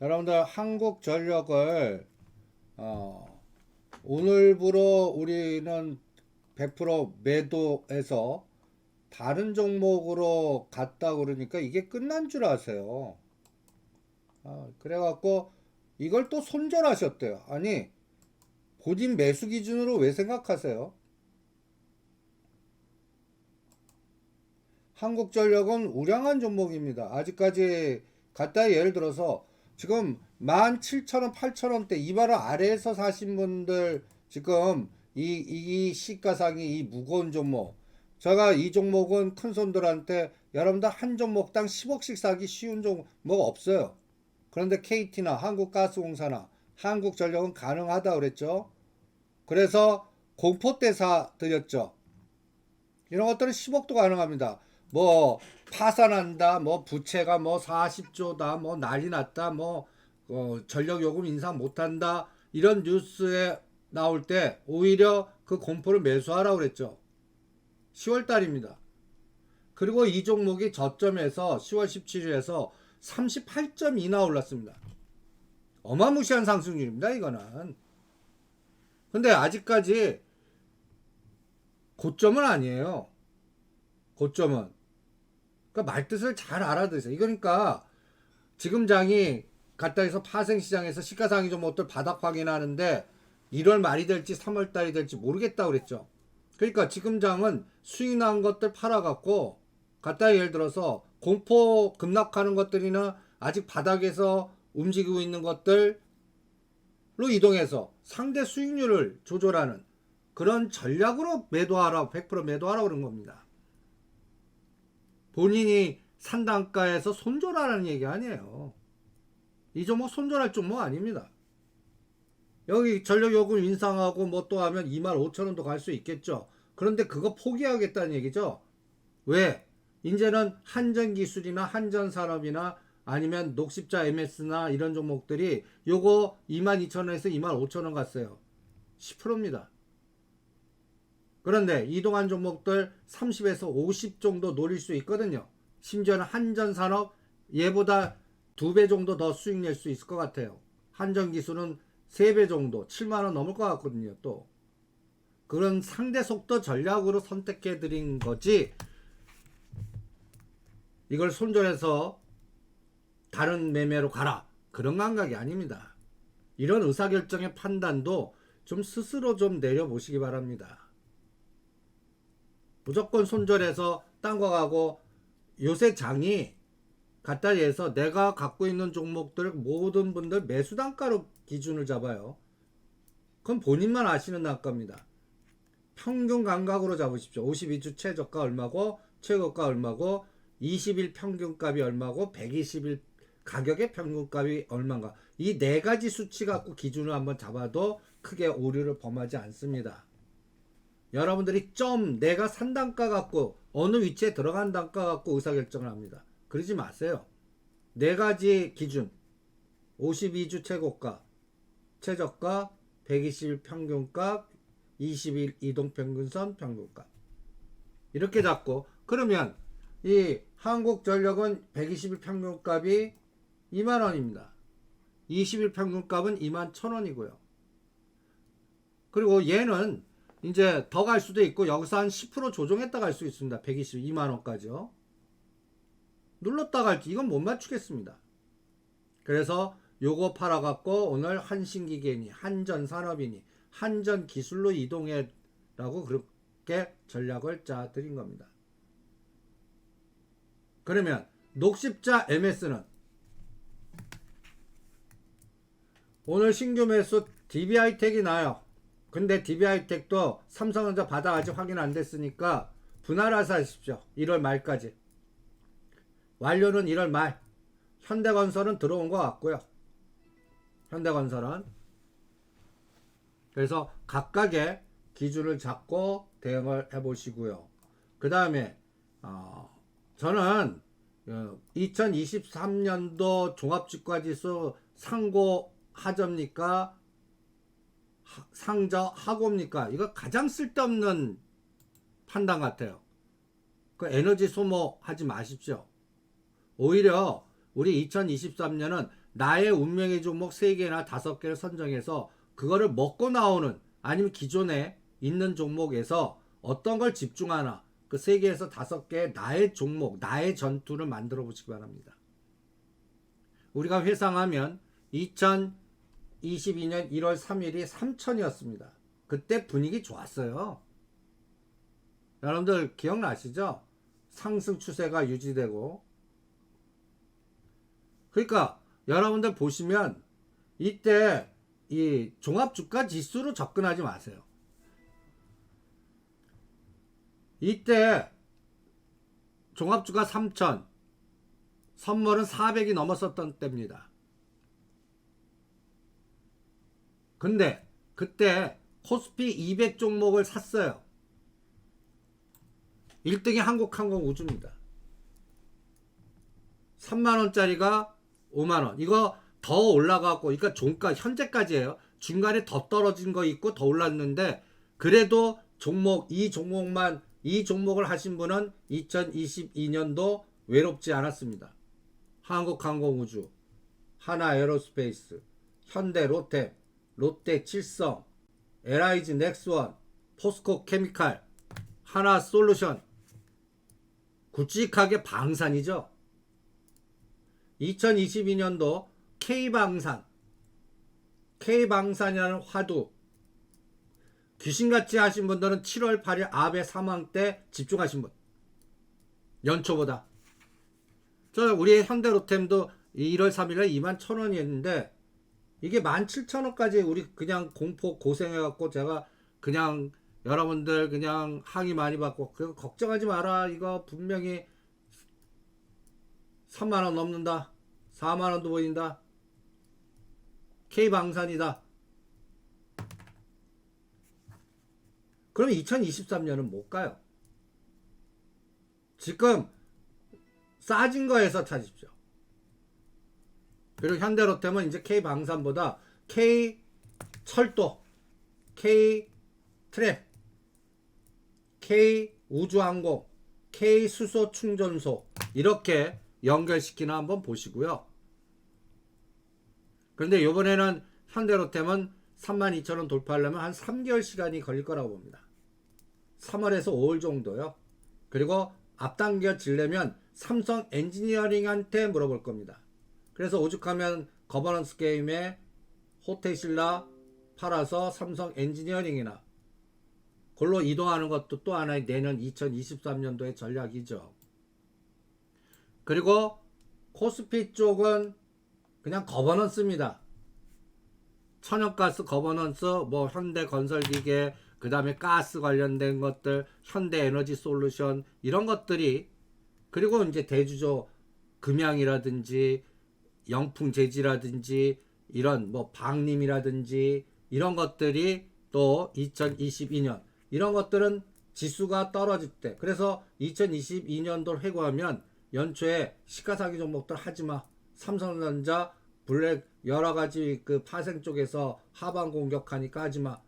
여러분들 한국전력을 오늘부로 우리는 100% 매도해서 다른 종목으로 갔다 그러니까 이게 끝난 줄 아세요. 그래갖고 이걸 또 손절하셨대요. 아니, 본인 매수 기준으로 왜 생각하세요? 한국전력은 우량한 종목입니다. 아직까지 갖다 예를 들어서 지금 17,000원, 8,000원대 2만원 아래에서 사신 분들 지금 이 시가상이 이 무거운 종목, 제가 이 종목은 큰 손들한테 여러분들 한 종목당 10억씩 사기 쉬운 종목 없어요. 그런데 KT나 한국가스공사나 한국전력은 가능하다 그랬죠. 그래서 공포때 사 드렸죠. 이런 것들은 10억도 가능합니다. 뭐 파산한다, 뭐 부채가 뭐 40조다, 뭐 난리 났다, 뭐 전력 요금 인상 못한다, 이런 뉴스에 나올 때 오히려 그 공포를 매수하라고 그랬죠. 10월 달입니다. 그리고 이 종목이 저점에서 10월 17일에서 38.2나 올랐습니다. 어마무시한 상승률입니다, 이거는. 근데 아직까지 고점은 아니에요. 고점은. 그러니까 말뜻을 잘 알아들으세요. 이거니까 지금 장이 갖다 해서 파생시장에서 시가상위 종목들 바닥 확인하는데 1월 말이 될지 3월 달이 될지 모르겠다고 그랬죠. 그러니까 지금 장은 수익 난 것들 팔아갖고 갖다 예를 들어서 공포 급락하는 것들이나 아직 바닥에서 움직이고 있는 것들로 이동해서 상대 수익률을 조절하는 그런 전략으로 매도하라, 100% 매도하라 그런 겁니다. 본인이 산 단가에서 손절하라는 얘기 아니에요. 이 종목 손절할 종목 아닙니다. 여기 전력요금 인상하고 뭐 또 하면 25,000원도 갈 수 있겠죠. 그런데 그거 포기하겠다는 얘기죠. 왜? 이제는 한전기술이나 한전산업이나 아니면 녹십자 MS나 이런 종목들이 요거 22,000원에서 25,000원 갔어요. 10%입니다. 그런데 이동한 종목들 30에서 50 정도 노릴 수 있거든요. 심지어는 한전산업 얘보다 2배 정도 더 수익 낼 수 있을 것 같아요. 한전기술은 3배 정도 7만원 넘을 것 같거든요. 또 그런 상대 속도 전략으로 선택해 드린 거지, 이걸 손절해서 다른 매매로 가라 그런 감각이 아닙니다. 이런 의사결정의 판단도 좀 스스로 좀 내려보시기 바랍니다. 무조건 손절해서 딴 거 가고, 요새 장이 갖다 해서 내가 갖고 있는 종목들 모든 분들 매수 단가로 기준을 잡아요. 그건 본인만 아시는 단가입니다. 평균 감각으로 잡으십시오. 52주 최저가 얼마고 최고가 얼마고 20일 평균값이 얼마고 120일 가격의 평균값이 얼마인가, 이 네 가지 수치 갖고 기준을 한번 잡아도 크게 오류를 범하지 않습니다. 여러분들이 내가 산 단가 갖고 어느 위치에 들어간 단가 갖고 의사결정을 합니다. 그러지 마세요. 네 가지 기준, 52주 최고가, 최저가, 120일 평균값, 20일 이동평균선 평균값, 이렇게 잡고, 그러면 이 한국전력은 120일 평균값이 2만원입니다. 20일 평균값은 21,000원이고요. 그리고 얘는 이제 더 갈 수도 있고 여기서 한 10% 조정했다 갈 수 있습니다. 122만원까지요. 눌렀다 갈지 이건 못 맞추겠습니다. 그래서 요거 팔아갖고 오늘 한신기계니 한전산업이니 한전기술로 이동해 라고 그렇게 전략을 짜 드린 겁니다. 그러면 녹십자 MS는 오늘 신규 매수 DB하이텍이 나요. 근데 DB하이텍도 삼성전자 바닥 아직 확인 안 됐으니까 분할해서 하십시오. 1월 말까지. 완료는 1월 말. 현대건설은 들어온 것 같고요. 현대건설은. 그래서 각각의 기준을 잡고 대응을 해보시고요. 그 다음에 저는 2023년도 종합주가지수 상고 하저입니까? 상저 하고입니까? 이거 가장 쓸데없는 판단 같아요. 그 에너지 소모하지 마십시오. 오히려 우리 2023년은 나의 운명의 종목 3개나 5개를 선정해서 그거를 먹고 나오는, 아니면 기존에 있는 종목에서 어떤 걸 집중하나, 그 3개에서 5개의 나의 종목, 나의 전투를 만들어 보시기 바랍니다. 우리가 회상하면 2022년 1월 3일이 3천이었습니다. 그때 분위기 좋았어요. 여러분들 기억나시죠? 상승 추세가 유지되고. 그러니까 여러분들 보시면 이때 이 종합주가 지수로 접근하지 마세요. 이때 종합주가 3천, 선물은 400이 넘었었던 때입니다. 근데 그때 코스피 200 종목을 샀어요. 1등이 한국항공우주입니다. 3만원짜리가 5만원. 이거 더 올라가고, 그러니까 종가 현재까지예요. 중간에 더 떨어진 거 있고 더 올랐는데, 그래도 이 종목을 하신 분은 2022년도 외롭지 않았습니다. 한국항공우주, 하나에어로스페이스, 현대 로템, 롯데 칠성, LIG 넥스원, 포스코 케미칼, 하나솔루션, 굵직하게 방산이죠. 2022년도 K방산이라는 화두, 귀신같이 하신 분들은 7월 8일 아베 사망 때 집중하신 분, 연초보다. 우리 현대로템도 1월 3일에 21,000원이었는데 이게 17,000원까지 우리 그냥 공포 고생해갖고, 제가 그냥 여러분들 그냥 항의 많이 받고, 그거 걱정하지 마라, 이거 분명히 3만원 넘는다, 4만원도 보인다, K방산이다. 그럼 2023년은 못 가요. 지금 싸진 거에서 찾으십시오. 그리고 현대로템은 이제 K방산보다 K철도, K트랩, K우주항공, K수소충전소 이렇게 연결시키나 한번 보시고요. 그런데 이번에는 현대로템은 32,000원 돌파하려면 한 3개월 시간이 걸릴 거라고 봅니다. 3월에서 5월 정도요. 그리고 앞당겨지려면 삼성 엔지니어링한테 물어볼 겁니다. 그래서 오죽하면 거버넌스 게임에 호텔신라 팔아서 삼성 엔지니어링이나 그걸로 이동하는 것도 또 하나의 내년 2023년도의 전략이죠. 그리고 코스피 쪽은 그냥 거버넌스입니다. 천연가스 거버넌스, 뭐 현대건설기계, 그 다음에 가스 관련된 것들, 현대에너지 솔루션 이런 것들이, 그리고 이제 대주조 금양이라든지 영풍제지라든지 이런 뭐 방림이라든지 이런 것들이 또 2022년 이런 것들은 지수가 떨어질 때, 그래서 2022년도를 회고하면 연초에 시가사기 종목들 하지마, 삼성전자 블랙 여러가지 그 파생 쪽에서 하방 공격하니까 하지마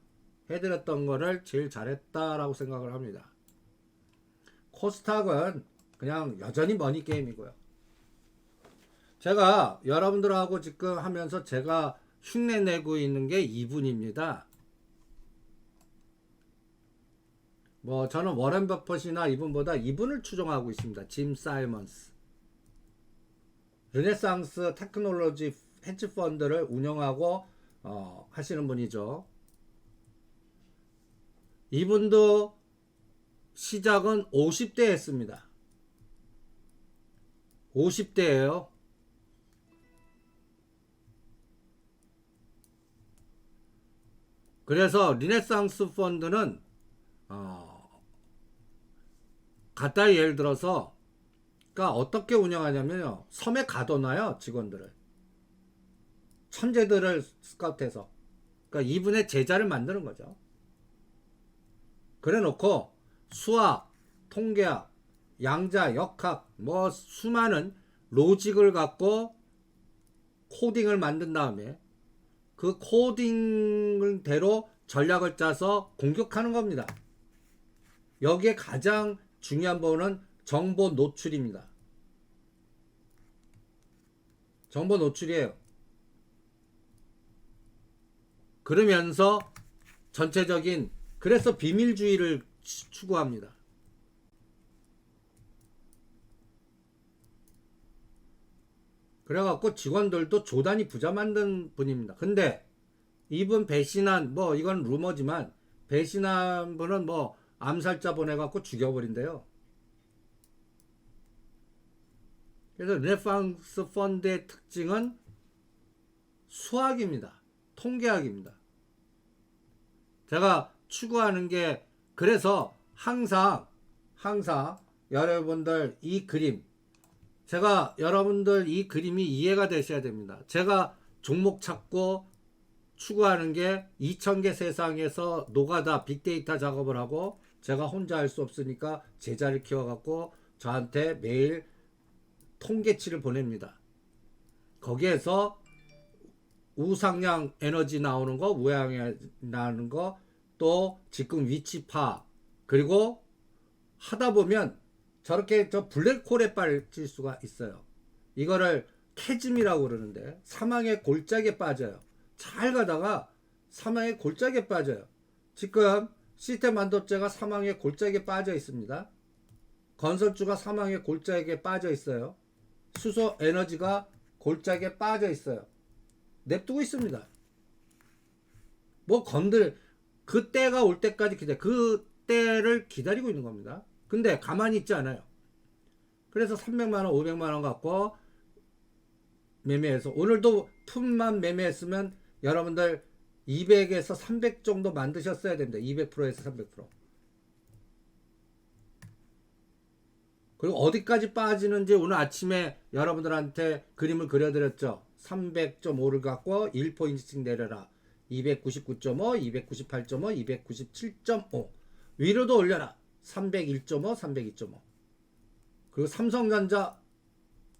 해드렸던 거를 제일 잘했다라고 생각을 합니다. 코스닥은 그냥 여전히 머니 게임이고요. 제가 여러분들하고 지금 하면서 제가 흉내내고 있는 게 이분입니다. 뭐 저는 워렌 버핏이나 이분보다 이분을 추종하고 있습니다. 짐 사이먼스. 르네상스 테크놀로지 헤지펀드를 운영하고 하시는 분이죠. 이분도 시작은 50대 했습니다. 50대예요. 그래서 르네상스 펀드는 갖다 예를 들어서 그러니까 어떻게 운영하냐면요, 섬에 가둬놔요. 직원들을, 천재들을 스카우트해서. 그러니까 이분의 제자를 만드는 거죠. 그래 놓고 수학, 통계학, 양자, 역학 뭐 수많은 로직을 갖고 코딩을 만든 다음에 그 코딩대로 전략을 짜서 공격하는 겁니다. 여기에 가장 중요한 부분은 정보 노출입니다. 정보 노출이에요. 그러면서 전체적인 그래서 비밀주의를 추구합니다. 그래갖고 직원들도 조단이 부자 만든 분입니다. 근데 이분 배신한 뭐 이건 루머지만 배신한 분은 뭐 암살자 보내갖고 죽여버린대요. 그래서 르네상스 펀드의 특징은 수학입니다. 통계학입니다. 제가 추구하는 게 그래서 항상 여러분들 이 그림 제가 여러분들 이 그림이 이해가 되셔야 됩니다. 제가 종목 찾고 추구하는 게 2000개 세상에서 노가다 빅데이터 작업을 하고 제가 혼자 할 수 없으니까 제자를 키워갖고 저한테 매일 통계치를 보냅니다. 거기에서 우상향 에너지 나오는 거, 우양에 나오는 거, 또 지금 위치 파 그리고 하다 보면 저렇게 저 블랙홀에 빠질 수가 있어요. 이거를 캐즘이라고 그러는데 사망의 골짜기에 빠져요. 잘 가다가 사망의 골짜기에 빠져요. 지금 시스템 반도체가 사망의 골짜기에 빠져 있습니다. 건설주가 사망의 골짜기에 빠져 있어요. 수소 에너지가 골짜기에 빠져 있어요. 냅두고 있습니다. 뭐 그 때가 올 때까지 그 때를 기다리고 있는 겁니다. 근데 가만히 있지 않아요. 그래서 300만원 500만원 갖고 매매해서 오늘도 푼만 매매했으면 여러분들 200에서 300 정도 만드셨어야 됩니다. 200%에서 300%. 그리고 어디까지 빠지는지 오늘 아침에 여러분들한테 그림을 그려드렸죠. 300.5를 갖고 1포인트씩 내려라. 299.5, 298.5, 297.5 위로도 올려라. 301.5, 302.5 그리고 삼성전자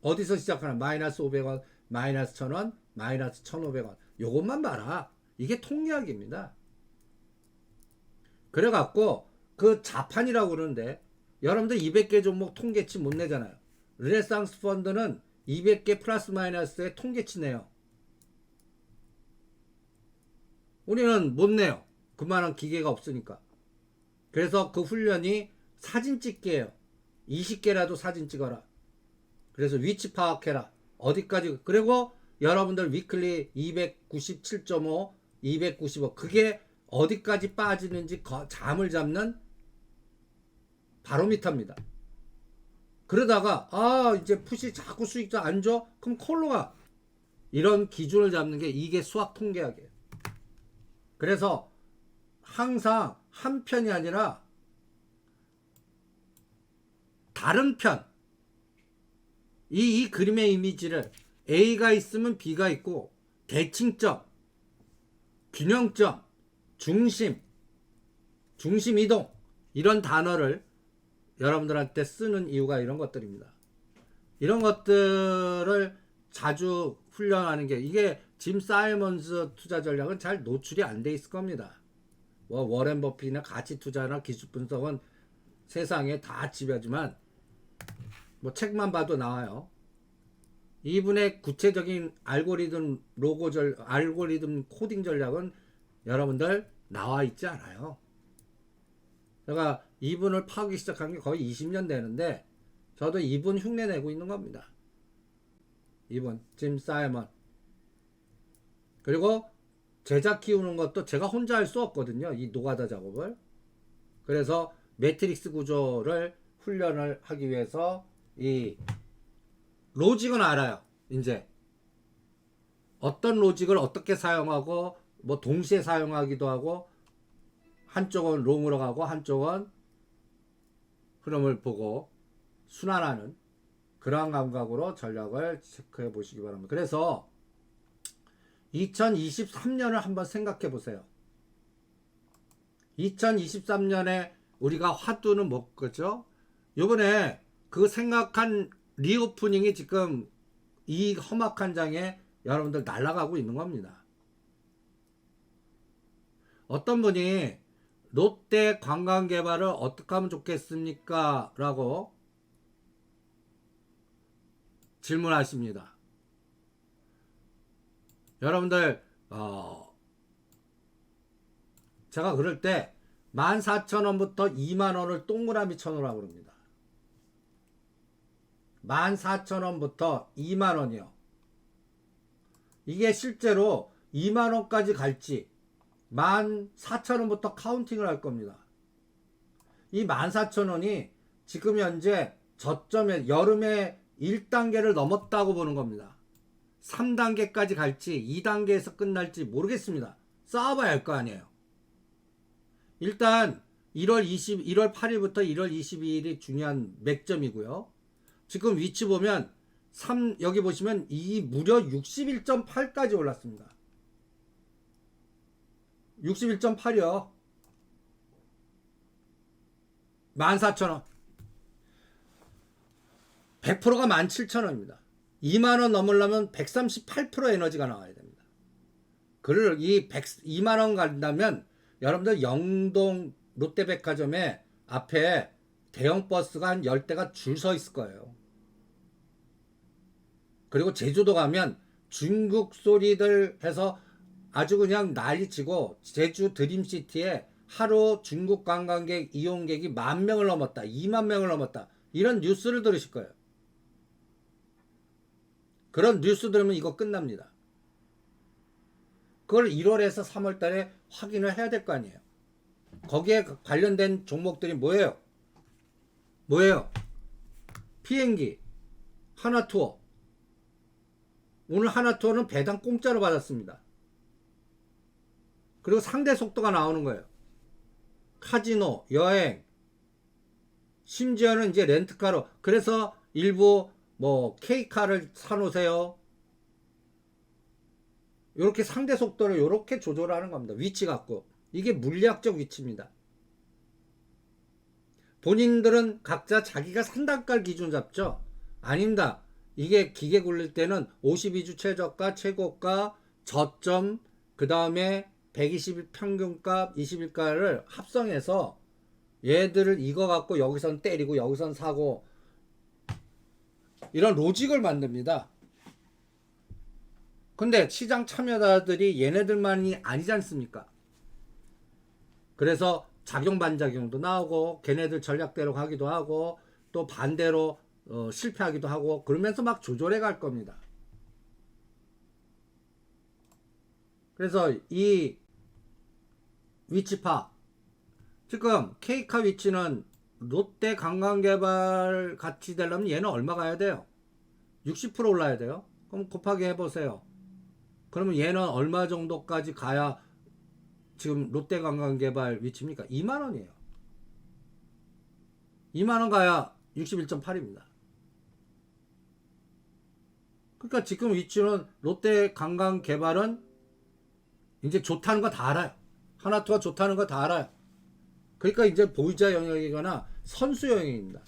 어디서 시작하나? 마이너스 500원, 마이너스 1000원, 마이너스 1500원 요것만 봐라. 이게 통계학입니다. 그래갖고 그 자판이라고 그러는데 여러분들 200개 종목 통계치 못 내잖아요. 르네상스 펀드는 200개 플러스 마이너스의 통계치 내요. 우리는 못 내요. 그만한 기계가 없으니까. 그래서 그 훈련이 사진 찍기예요. 20개라도 사진 찍어라. 그래서 위치 파악해라. 어디까지. 그리고 여러분들 위클리 297.5, 295 그게 어디까지 빠지는지 잠을 잡는 바로미터입니다. 그러다가 이제 푸시 자꾸 수익도 안 줘? 그럼 콜로 가. 이런 기준을 잡는 게 이게 수학 통계학이에요. 그래서 항상 한 편이 아니라 다른 편. 이 그림의 이미지를 A가 있으면 B가 있고 대칭점, 균형점, 중심 이동 이런 단어를 여러분들한테 쓰는 이유가 이런 것들입니다. 이런 것들을 자주 훈련하는 게 이게 짐 사이먼스 투자 전략은 잘 노출이 안 돼 있을 겁니다. 뭐 워렌 버핏이나 가치 투자나 기술 분석은 세상에 다 지배하지만 뭐 책만 봐도 나와요. 이분의 구체적인 알고리즘 알고리즘 코딩 전략은 여러분들 나와 있지 않아요. 제가 이분을 파기 시작한 게 거의 20년 되는데 저도 이분 흉내 내고 있는 겁니다. 이분 짐 사이먼. 그리고 제자 키우는 것도 제가 혼자 할 수 없거든요. 이 노가다 작업을. 그래서 매트릭스 구조를 훈련을 하기 위해서 이 로직은 알아요. 이제 어떤 로직을 어떻게 사용하고 뭐 동시에 사용하기도 하고 한쪽은 롱으로 가고 한쪽은 흐름을 보고 순환하는 그러한 감각으로 전략을 체크해 보시기 바랍니다. 그래서 2023년을 한번 생각해 보세요. 2023년에 우리가 화두는 뭐겠죠? 요번에 그 생각한 리오프닝이 지금 이 험악한 장에 여러분들 날아가고 있는 겁니다. 어떤 분이 롯데 관광개발을 어떻게 하면 좋겠습니까? 라고 질문하십니다. 여러분들 제가 그럴 때 14,000원부터 20,000원을 동그라미 쳐놓으라고 그럽니다. 14,000원부터 20,000원이요. 이게 실제로 20,000원까지 갈지 14,000원부터 카운팅을 할 겁니다. 이 14,000원이 지금 현재 저점에 여름에 1단계를 넘었다고 보는 겁니다. 3단계까지 갈지 2단계에서 끝날지 모르겠습니다. 쌓아봐야 할 거 아니에요. 일단 1월 8일부터 1월 22일이 중요한 맥점이고요. 지금 위치 보면 여기 보시면 이 무려 61.8까지 올랐습니다. 61.8이요. 14,000원. 100%가 17,000원입니다. 2만원 넘으려면 138% 에너지가 나와야 됩니다. 그를 2만원 간다면 여러분들 영동 롯데백화점에 앞에 대형 버스가 한 10대가 줄 서 있을 거예요. 그리고 제주도 가면 중국 소리들 해서 아주 그냥 난리치고 제주 드림시티에 하루 중국 관광객 이용객이 10,000명을 넘었다, 20,000명을 넘었다, 이런 뉴스를 들으실 거예요. 그런 뉴스 들으면 이거 끝납니다. 그걸 1월에서 3월 달에 확인을 해야 될 거 아니에요. 거기에 관련된 종목들이 뭐예요? 비행기, 하나투어. 오늘 하나투어는 배당 공짜로 받았습니다. 그리고 상대 속도가 나오는 거예요. 카지노, 여행, 심지어는 이제 렌트카로. 그래서 일부 K카를 사놓으세요. 이렇게 상대 속도를 이렇게 조절하는 겁니다. 위치 갖고. 이게 물리학적 위치입니다. 본인들은 각자 자기가 산단가 기준 잡죠. 아닙니다. 이게 기계 굴릴 때는 52주 최저가, 최고가, 저점, 그 다음에 120일 평균값, 20일가를 합성해서 얘들을 이거 갖고 여기선 때리고 여기선 사고, 이런 로직을 만듭니다. 근데 시장 참여자들이 얘네들만이 아니지 않습니까? 그래서 작용 반작용도 나오고 걔네들 전략대로 가기도 하고 또 반대로 실패하기도 하고 그러면서 막 조절해 갈 겁니다. 그래서 이 위치 파, 지금 K카 위치는 롯데 관광개발 같이 되려면 얘는 얼마 가야 돼요? 60% 올라야 돼요. 그럼 곱하기 해보세요. 그러면 얘는 얼마 정도까지 가야 지금 롯데 관광개발 위치입니까? 2만원이에요. 2만원 가야 61.8입니다. 그러니까 지금 위치는 롯데 관광개발은 이제 좋다는 거 다 알아요. 하나투어 좋다는 거 다 알아요. 그러니까 이제 보유자 영역이거나 선수 영역입니다.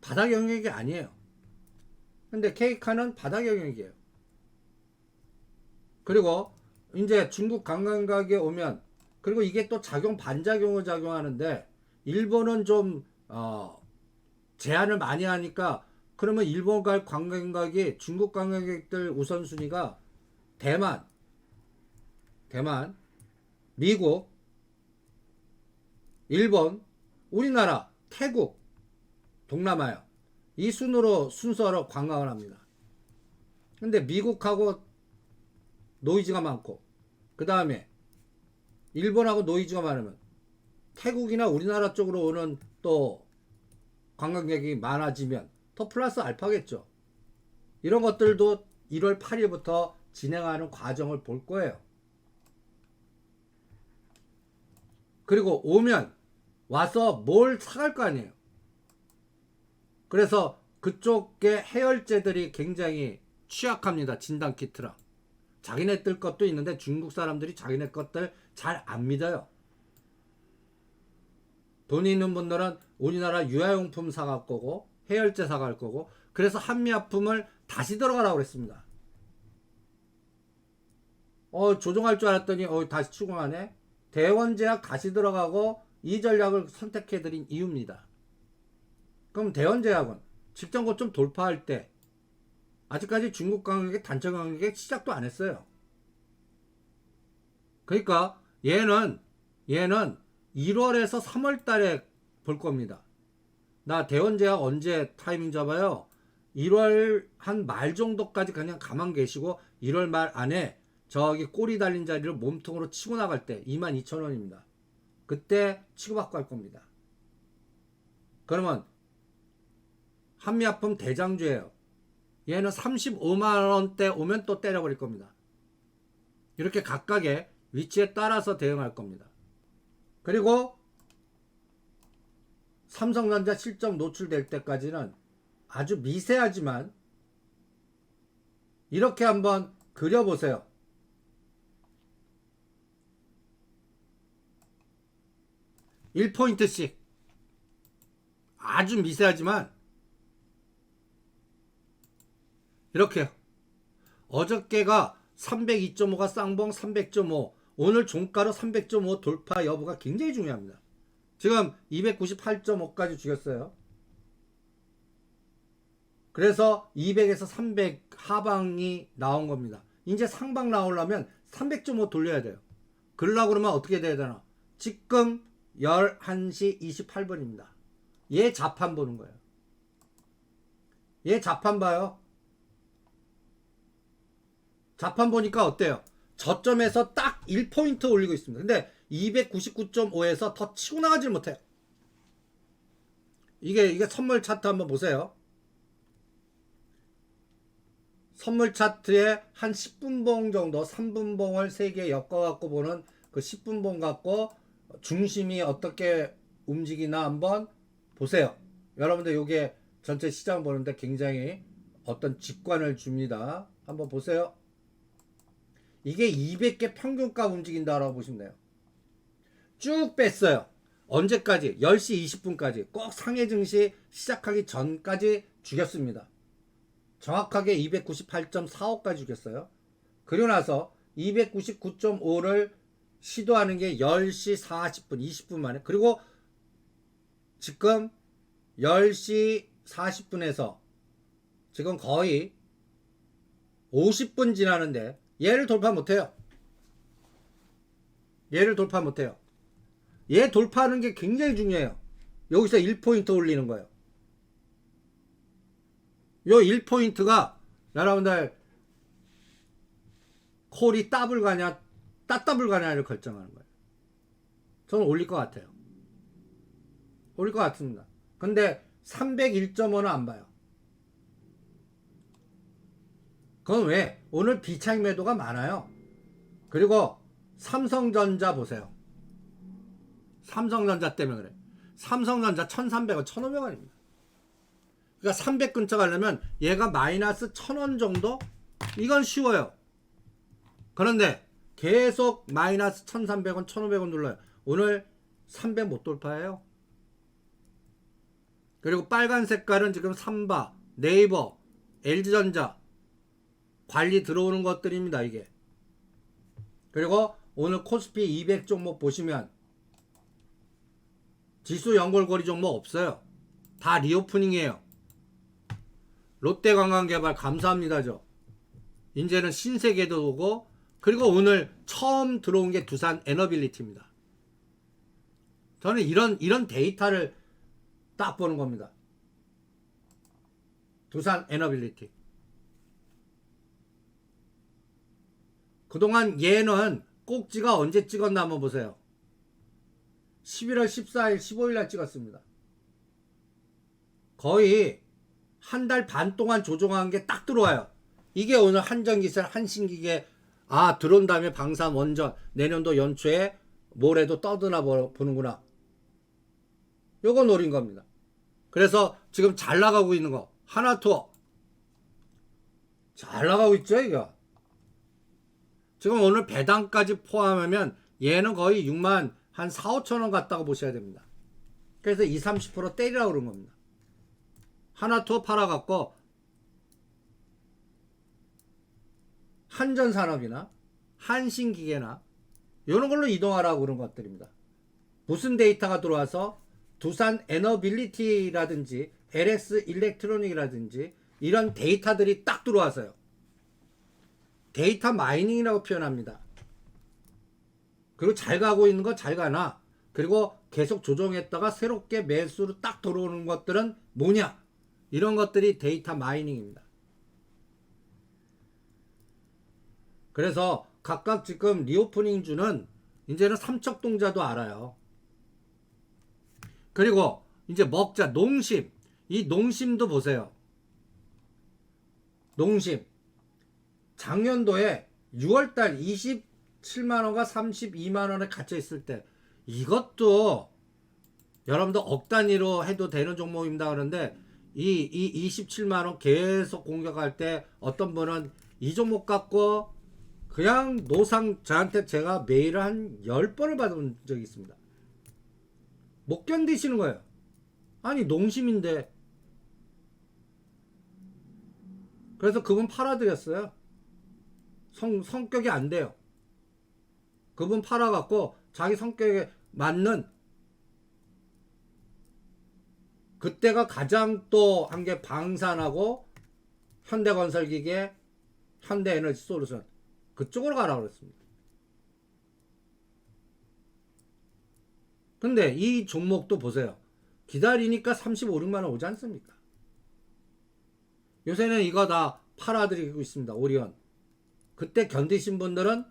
바닥 영역이 아니에요. 근데 K카는 바닥 영역이에요. 그리고 이제 중국 관광객이 오면, 그리고 이게 또 반작용을 작용하는데, 일본은 좀 제한을 많이 하니까, 그러면 일본 갈 관광객이 중국 관광객들 우선순위가 대만, 미국, 일본, 우리나라, 태국, 동남아요. 이 순서로 관광을 합니다. 근데 미국하고 노이즈가 많고, 그 다음에 일본하고 노이즈가 많으면 태국이나 우리나라 쪽으로 오는 또 관광객이 많아지면 더 플러스 알파겠죠. 이런 것들도 1월 8일부터 진행하는 과정을 볼 거예요. 그리고 오면 와서 뭘 사갈 거 아니에요. 그래서 그쪽의 해열제들이 굉장히 취약합니다. 진단키트랑. 자기네들 것도 있는데 중국 사람들이 자기네 것들 잘 안 믿어요. 돈이 있는 분들은 우리나라 유아용품 사갈 거고 해열제 사갈 거고, 그래서 한미약품을 다시 들어가라고 그랬습니다. 조종할 줄 알았더니 다시 추궁하네. 대원제약 다시 들어가고 이 전략을 선택해드린 이유입니다. 그럼 대원제약은 직전고 좀 돌파할 때 아직까지 중국 관광객 단체 관광객 시작도 안 했어요. 그러니까 얘는 1월에서 3월 달에 볼 겁니다. 나 대원제약 언제 타이밍 잡아요? 1월 한 말 정도까지 그냥 가만 계시고 1월 말 안에 저기 꼬리 달린 자리를 몸통으로 치고 나갈 때 22,000원입니다. 그때 치고받고 할 겁니다. 그러면 한미약품 대장주예요. 얘는 35만원대 오면 또 때려버릴 겁니다. 이렇게 각각의 위치에 따라서 대응할 겁니다. 그리고 삼성전자 실적 노출될 때까지는 아주 미세하지만 이렇게 한번 그려보세요. 1포인트씩 아주 미세하지만 이렇게요. 어저께가 302.5가 쌍봉 300.5 오늘 종가로 300.5 돌파 여부가 굉장히 중요합니다. 지금 298.5까지 죽였어요. 그래서 200에서 300 하방이 나온 겁니다. 이제 상방 나오려면 300.5 돌려야 돼요. 그러려고 그러면 어떻게 돼야 되나? 지금 11시 28분입니다. 얘 자판 보는 거예요. 얘 자판 봐요. 자판 보니까 어때요? 저점에서 딱 1포인트 올리고 있습니다. 근데 299.5에서 더 치고 나가질 못해요. 이게 선물 차트 한번 보세요. 선물 차트에 한 10분봉 정도 3분봉을 3개 엮어갖고 보는 그 10분봉 갖고 중심이 어떻게 움직이나 한번 보세요. 여러분들 요게 전체 시장 보는데 굉장히 어떤 직관을 줍니다. 한번 보세요. 이게 200개 평균값 움직인다라고 보시면 돼요. 쭉 뺐어요. 언제까지? 10시 20분까지 꼭 상해 증시 시작하기 전까지 죽였습니다. 정확하게 298.45까지 죽였어요. 그리고 나서 299.5를 시도하는 게 10시 40분 20분 만에, 그리고 지금 10시 40분에서 지금 거의 50분 지나는데 얘를 돌파 못해요. 얘를 돌파 못해요. 얘 돌파하는 게 굉장히 중요해요. 여기서 1포인트 올리는 거예요. 요 1포인트가 여러분들 콜이 더블 가냐 따더블 가냐를 결정하는 거예요. 저는 올릴 것 같아요. 올릴 것 같습니다. 근데 301.5는 안 봐요. 그건 왜? 오늘 비차익 매도가 많아요. 그리고 삼성전자 보세요. 삼성전자 때문에 그래. 삼성전자 1300원 1500원입니다. 그러니까 300 근처 가려면 얘가 마이너스 1000원 정도? 이건 쉬워요. 그런데 계속 마이너스 1300원 1500원 눌러요. 오늘 300 못 돌파해요. 그리고 빨간 색깔은 지금 삼바, 네이버, LG전자 관리 들어오는 것들입니다. 이게. 그리고 오늘 코스피 200 종목 보시면 지수 연골고리 종목 없어요. 다 리오프닝이에요. 롯데관광개발 감사합니다. 이제는 신세계도 오고, 그리고 오늘 처음 들어온 게 두산 에너빌리티입니다. 저는 이런 데이터를 딱 보는 겁니다. 두산 에너빌리티. 그동안 얘는 꼭지가 언제 찍었나 한번 보세요. 11월 14일 15일 날 찍었습니다. 거의 한 달 반 동안 조종한 게 딱 들어와요. 이게 오늘 한전기술 한신기계 들어온 다음에 방산 원전 내년도 연초에 모레도 떠드나 보는구나. 요거 노린 겁니다. 그래서 지금 잘 나가고 있는 거 하나투어 잘 나가고 있죠. 이거 지금 오늘 배당까지 포함하면 얘는 거의 6만 한 4, 5천원 갔다고 보셔야 됩니다. 그래서 20, 30% 때리라고 그런 겁니다. 하나투어 팔아갖고 한전산업이나 한신기계나 이런 걸로 이동하라고 그런 것들입니다. 무슨 데이터가 들어와서 두산 에너빌리티라든지 LS 일렉트로닉이라든지 이런 데이터들이 딱 들어와서요. 데이터 마이닝이라고 표현합니다. 그리고 잘 가고 있는 거 잘 가나? 그리고 계속 조정했다가 새롭게 매수로 딱 들어오는 것들은 뭐냐? 이런 것들이 데이터 마이닝입니다. 그래서 각각 지금 리오프닝 주는 이제는 삼척동자도 알아요. 그리고 이제 먹자 농심. 이 농심도 보세요. 농심 작년도에 6월달 27만원과 32만원에 갇혀 있을 때 이것도 여러분들 억 단위로 해도 되는 종목입니다. 그런데 이 27만원 계속 공격할 때 어떤 분은 이 종목 갖고 그냥 노상 저한테 제가 메일을 한 10번을 받은 적이 있습니다. 못 견디시는 거예요. 아니 농심인데. 그래서 그분 팔아드렸어요. 성격이 안 돼요. 그분 팔아갖고 자기 성격에 맞는 그때가 가장 또 한 게 방산하고 현대건설기계, 현대에너지솔루션 그쪽으로 가라고 그랬습니다. 근데 이 종목도 보세요. 기다리니까 35, 6만원 오지 않습니까? 요새는 이거 다 팔아드리고 있습니다. 오리온. 그때 견디신 분들은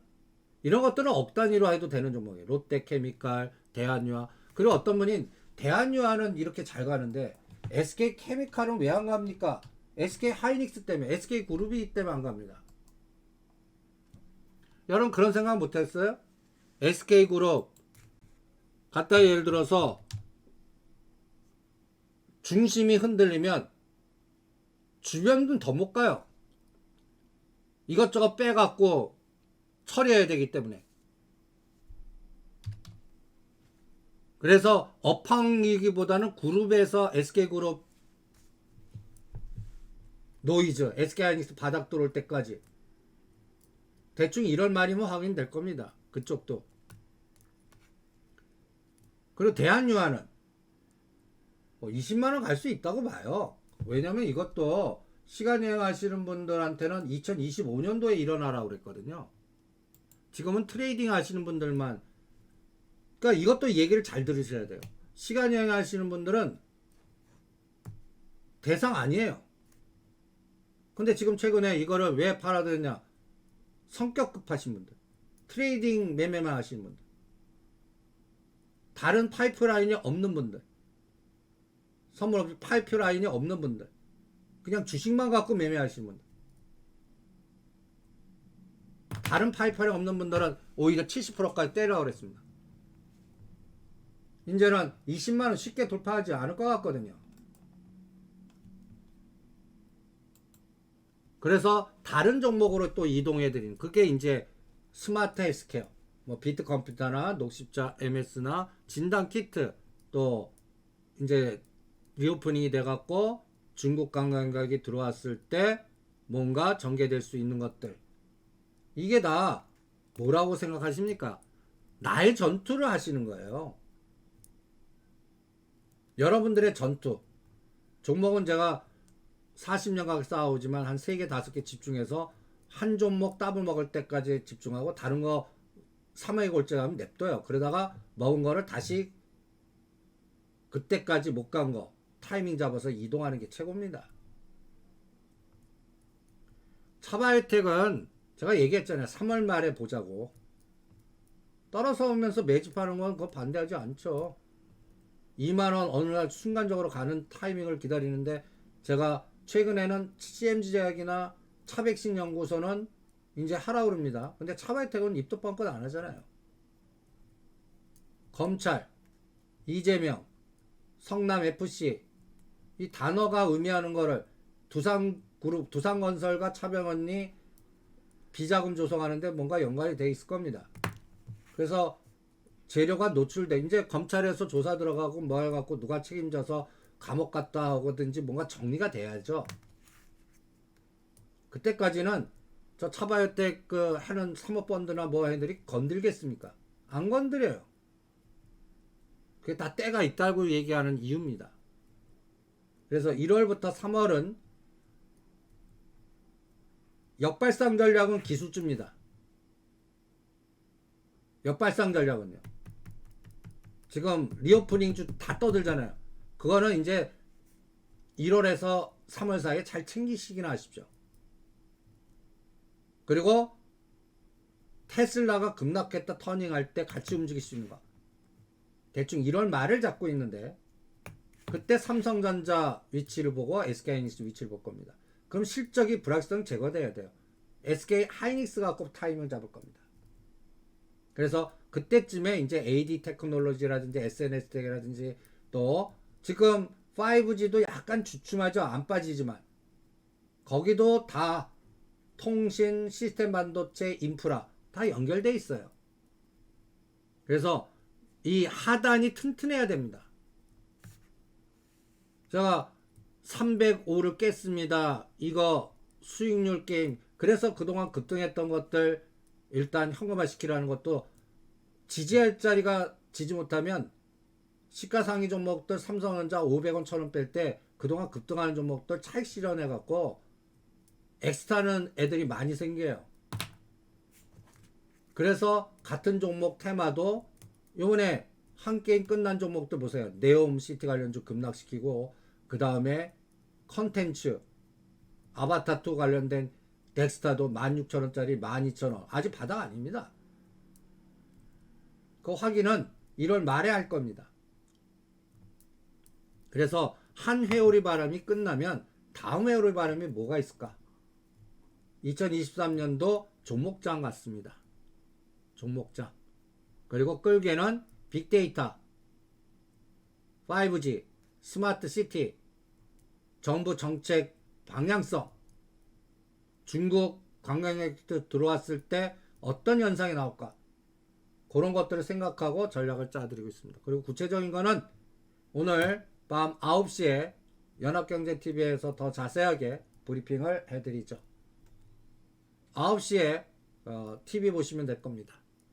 이런 것들은 억 단위로 해도 되는 종목이에요. 롯데케미칼, 대한유화. 그리고 어떤 분이 대한유화는 이렇게 잘 가는데 SK케미칼은 왜 안 갑니까? SK하이닉스 때문에, SK그룹이 때문에 안 갑니다. 여러분 그런 생각 못했어요? SK그룹 갖다 예를 들어서 중심이 흔들리면 주변은 더 못 가요. 이것저것 빼갖고 처리해야 되기 때문에. 그래서 업황이기보다는 그룹에서 SK그룹 노이즈, SK하이닉스 바닥 들어올 때까지 대충 1월 말이면 확인될 겁니다. 그쪽도. 그리고 대한유화는 뭐 20만원 갈 수 있다고 봐요. 왜냐면 이것도 시간여행 하시는 분들한테는 2025년도에 일어나라고 그랬거든요. 지금은 트레이딩 하시는 분들만. 그러니까 이것도 얘기를 잘 들으셔야 돼요. 시간여행 하시는 분들은 대상 아니에요. 근데 지금 최근에 이거를 왜 팔아드렸냐? 성격 급하신 분들, 트레이딩 매매만 하시는 분들, 다른 파이프라인이 없는 분들, 선물 없이 파이프라인이 없는 분들, 그냥 주식만 갖고 매매하시는 분들, 다른 파이프라인 없는 분들은 오히려 70%까지 때리라고 그랬습니다. 이제는 20만원 쉽게 돌파하지 않을 것 같거든요. 그래서 다른 종목으로 또 이동해드리는 그게 이제 스마트 헬스케어, 뭐 비트컴퓨터나 녹십자 MS나 진단키트, 또 이제 리오프닝이 돼갖고 중국 관광객이 들어왔을 때 뭔가 전개될 수 있는 것들, 이게 다 뭐라고 생각하십니까? 나의 전투를 하시는 거예요. 여러분들의 전투. 종목은 제가 40년간 쌓아오지만 한 3개 5개 집중해서 한 종목 따블 먹을 때까지 집중하고 다른 거 3회 골째가면 냅둬요. 그러다가 먹은 거를 다시 그때까지 못 간 거 타이밍 잡아서 이동하는 게 최고입니다. 차바이오텍은 제가 얘기했잖아요. 3월 말에 보자고. 떨어서 오면서 매집하는 건 그거 반대하지 않죠. 2만원 어느 날 순간적으로 가는 타이밍을 기다리는데, 제가 최근에는 CMG 제약이나 차백신 연구소는 이제 하라고 그럽니다. 근데 차바이오텍은 입도 뻥끗 안 하잖아요. 검찰, 이재명, 성남FC, 이 단어가 의미하는 거를 두산그룹, 두산건설과 차병언니 비자금 조성하는데 뭔가 연관이 돼 있을 겁니다. 그래서 재료가 노출돼, 이제 검찰에서 조사 들어가고 뭐 해갖고 누가 책임져서 감옥 갔다 오든지 뭔가 정리가 돼야죠. 그때까지는 저 차바이오텍 그 하는 사모펀드나 뭐 애들이 건들겠습니까? 안 건드려요. 그게 다 때가 있다고 얘기하는 이유입니다. 그래서 1월부터 3월은 역발상 전략은 기술주입니다. 역발상 전략은요. 지금 리오프닝 주 다 떠들잖아요. 그거는 이제 1월에서 3월 사이에 잘 챙기시기나 하십시오. 그리고 테슬라가 급락했다 터닝할 때 같이 움직일 수 있는 거. 대충 1월 말을 잡고 있는데 그때 삼성전자 위치를 보고 SK하이닉스 위치를 볼 겁니다. 그럼 실적이 불확실성 제거돼야 돼요. SK하이닉스가 꼭 타이밍을 잡을 겁니다. 그래서 그때쯤에 이제 AD 테크놀로지라든지 SNS텍이라든지 또 지금 5G도 약간 주춤하죠. 안 빠지지만 거기도 다 통신, 시스템 반도체, 인프라 다 연결돼 있어요. 그래서 이 하단이 튼튼해야 됩니다. 제가 305를 깼습니다. 이거 수익률 게임. 그래서 그동안 급등했던 것들 일단 현금화 시키라는 것도 지지할 자리가 지지 못하면 시가상위 종목들 삼성전자 500원 1000원 뺄 때 그동안 급등하는 종목들 차익 실현해 갖고 엑스타는 애들이 많이 생겨요. 그래서 같은 종목 테마도 요번에 한 게임 끝난 종목들 보세요. 네옴시티 관련주 급락시키고 그 다음에 컨텐츠 아바타2 관련된 덱스타도 16,000원짜리 12,000원 아직 바닥 아닙니다. 그 확인은 1월 말에 할 겁니다. 그래서 한 회오리 바람이 끝나면 다음 회오리 바람이 뭐가 있을까? 2023년도 종목장 같습니다. 종목장. 그리고 끌개는 빅데이터, 5G, 스마트 시티, 정부 정책 방향성, 중국 관광객들 들어왔을 때 어떤 현상이 나올까? 그런 것들을 생각하고 전략을 짜드리고 있습니다. 그리고 구체적인 거는 오늘 밤 9시에 연합경제TV에서 더 자세하게 브리핑을 해드리죠. 9시에 TV 보시면 될 겁니다.